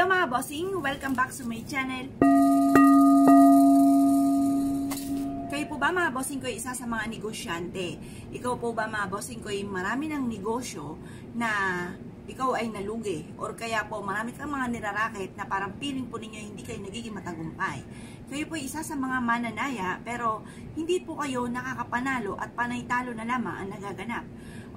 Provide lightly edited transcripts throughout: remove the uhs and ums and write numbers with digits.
Hello mga bossing! Welcome back to my channel. Kayo po ba mga bossing ko isa sa mga negosyante? Ikaw po ba mga bossing ko marami ng negosyo na ikaw ay nalugi? Or kaya po marami kang mga nirarakit na parang feeling po ninyo hindi kayo nagiging matagumpay? Kayo po isa sa mga mananaya pero hindi po kayo nakakapanalo at panay-talo na lamang ang nagaganap.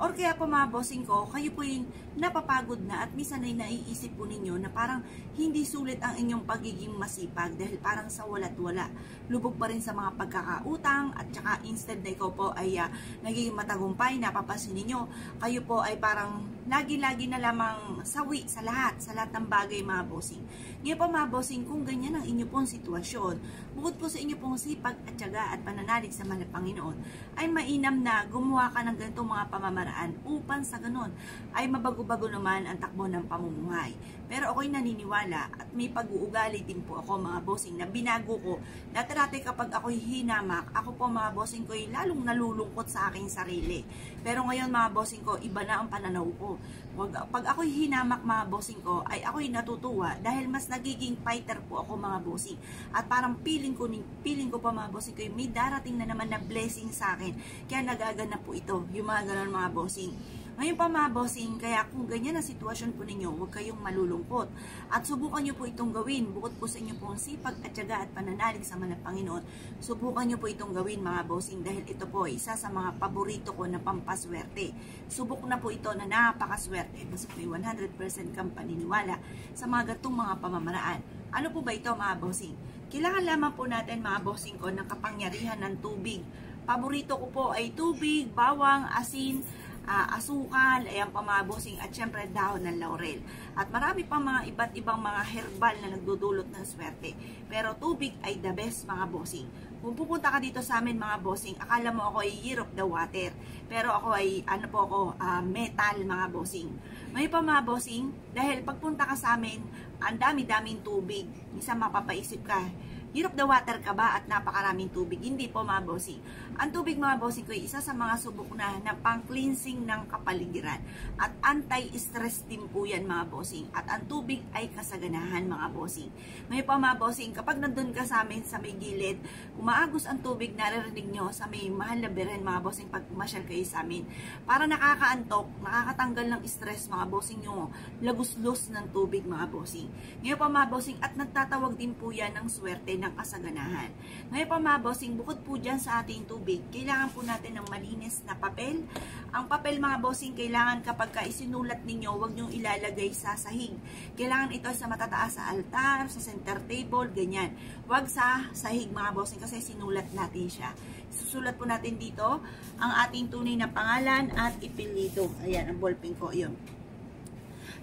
Or kaya po mga bossing ko, kayo po yung napapagod na at minsan ay naiisip po ninyo na parang hindi sulit ang inyong pagiging masipag dahil parang sa wala't wala. Lubog pa rin sa mga pagkakautang at saka instead na ikaw po ay nagiging matagumpay, napapansin ninyo, kayo po ay parang lagi-lagi na lamang sawi sa lahat ng bagay mga bossing. Ngayon po mga bossing, kung ganyan ang inyo pong sitwasyon, bukod po sa inyo pong sipag at tiyaga at pananalig sa mahal na Panginoon, ay mainam na gumawa ka ng ganitong mga pamamaraan upang sa ganon ay mabago-bago naman ang takbo ng pamumuhay. Pero ako'y naniniwala at may pag-uugali din po ako mga bossing na binago ko. Dati kapag ako'y hinamak, ako po mga bossing ko ay lalong nalulungkot sa aking sarili. Pero ngayon mga bossing ko, iba na ang pananaw ko. Pag ako'y hinamak mga bossing ko, ay ako'y natutuwa dahil mas nagiging fighter po ako mga bossing. At parang feeling ko pa mga bossing ko, may darating na naman na blessing sa akin. Kaya nagaganap po ito, yung mga ganon mga bossing. Ngayon pa mga bossing, kaya kung ganyan ang sitwasyon po ninyo, huwag kayong malulungkot. At subukan nyo po itong gawin, bukod po sa inyo pong sipag at tiyaga at pananalig sa mahal na Panginoon, subukan nyo po itong gawin mga bossing dahil ito po isa sa mga paborito ko na pampaswerte. Subok na po ito na napakaswerte. Basta may 100% kang paniniwala sa mga gatong mga pamamaraan. Ano po ba ito mga bossing? Kailangan lamang po natin mga bossing ko ng kapangyarihan ng tubig. Paborito ko po ay tubig, bawang, asin, asukal, ayan pa mga bossing, at syempre dahon ng laurel. At marami pang mga iba't ibang mga herbal na nagdudulot ng swerte. Pero tubig ay the best mga bossing. Kung pupunta ka dito sa amin mga bossing, akala mo ako ay year of the water. Pero ako ay, metal mga bossing. May pa mga bossing, dahil pagpunta ka sa amin, ang dami-daming tubig. Minsan mapapaisip ka, year of the water ka ba at napakaraming tubig? Hindi po mga bossing. Ang tubig mga bossing ko ay isa sa mga subok na pang-cleansing ng kapaligiran. At anti-stress din po yan mga bossing. At ang tubig ay kasaganahan mga bossing. May pa mga bossing, kapag nandun ka sa amin sa may gilid, umaagos ang tubig, naririnig nyo sa may mahal na biren mga bossing pag umasyal kayo sa amin. Para nakakaantok, nakakatanggal ng stress mga bossing nyo, lagos-los ng tubig mga bossing. Ngayon pa mga bossing, at nagtatawag din po yan ng swerte ng kasaganahan. Ngayon pa mga bossing, bukod po dyan sa ating tubig, kailangan po natin ng malinis na papel. Ang papel mga bossing, kailangan kapag isinulat ninyo, huwag nyo ilalagay sa sahig. Kailangan ito sa matataas sa altar, sa center table, ganyan. Huwag sa sahig mga bossing kasi sinulat natin siya. Susulat po natin dito ang ating tunay na pangalan at ipilido. Ayan, ang ballpen ko, yun.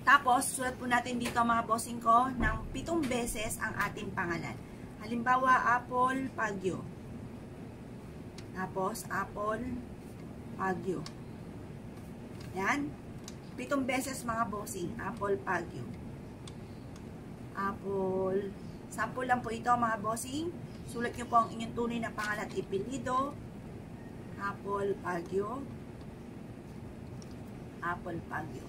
Tapos, sulat po natin dito mga bossing ko ng 7 beses ang ating pangalan. Halimbawa, Apple, Pagyo. Tapos, Apple, Pagyo. Yan. 7 beses mga bossing. Apple, Pagyo. Apple. Sample lang po ito mga bossing. Sulat nyo po ang inyong tunay na pangalan at ipilido. Apple, Pagyo. Apple, Pagyo.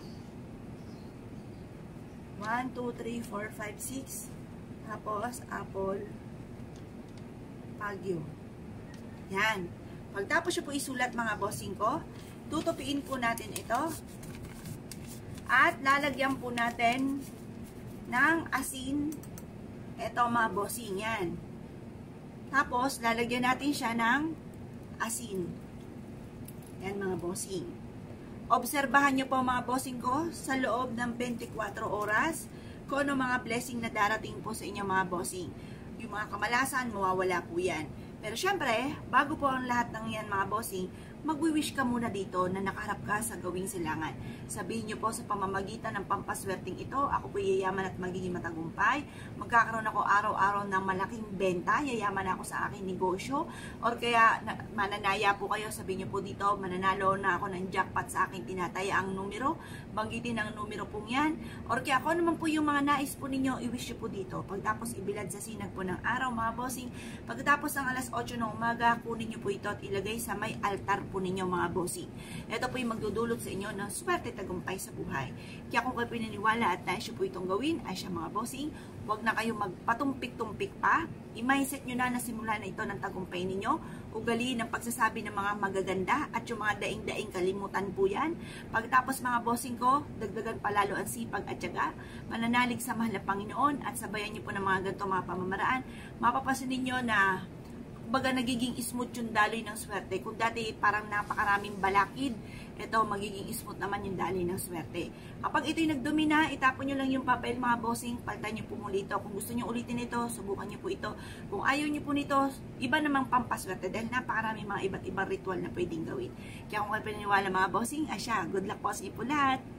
1, 2, 3, 4, 5, 6. Tapos, Apple, Pagyo. Yan. Pagtapos nyo po isulat mga bossing ko, tutupiin po natin ito. At lalagyan po natin ng asin. Ito mga bossing, yan. Tapos, lalagyan natin siya ng asin. Yan mga bossing. Obserbahan nyo po mga bossing ko sa loob ng 24 oras kung ano mga blessing na darating po sa inyo mga bossing. Yung mga kamalasan, mawawala po yan. Pero syempre, bago po ang lahat ng yan mga bossing, magwi-wish ka muna dito na nakaharap ka sa gawing silangan. Sabihin nyo po sa pamamagitan ng pampaswerteng ito, ako po yayaman at magiging matagumpay. Magkakaroon ako araw-araw ng malaking benta, yayaman ako sa aking negosyo. Or kaya mananaya po kayo, sabihin nyo po dito, mananalo na ako ng jackpot sa aking tinataya ang numero. Banggitin ang numero pong yan. Or kaya ako naman po yung mga nais po ninyo, i-wish nyo po dito. Pagtapos ibilad sa sinag po ng araw mga bossing, pagkatapos ng alas 8 ng umaga, kunin nyo po ito at ilagay sa may altar po ninyo mga bossing. Ito po yung magdudulot sa inyo ng swerte tagumpay sa buhay. Kaya kung kayo pinaniwala at nais po itong gawin, ay siya mga bossing, huwag na kayo magpatumpik-tumpik pa. I-mindset nyo na simula na ito ng tagumpay ninyo. Ugali ng pagsasabi ng mga magaganda at yung mga daing-daing kalimutan po yan. Pagtapos mga bossing ko, dagdagan palalo ang sipag at tiyaga. Mananalig sa mahal na Panginoon at sabayan nyo po ng mga ganito mga pamamaraan. Mapapasin ninyo na baga nagiging smooth yung daloy ng swerte. Kung dati parang napakaraming balakid, ito magiging smooth naman yung daloy ng swerte. Kapag ito'y nagdumi na, itapon nyo lang yung papel mga bossing, palitan nyo po muli ito. Kung gusto nyo ulitin ito, subukan nyo po ito. Kung ayaw nyo po nito, iba namang pampaswerte dahil napakaraming mga iba't ibang ritual na pwedeng gawin. Kaya kung kayo pinaniwala mga bossing, asya, good luck po sa ipo lahat!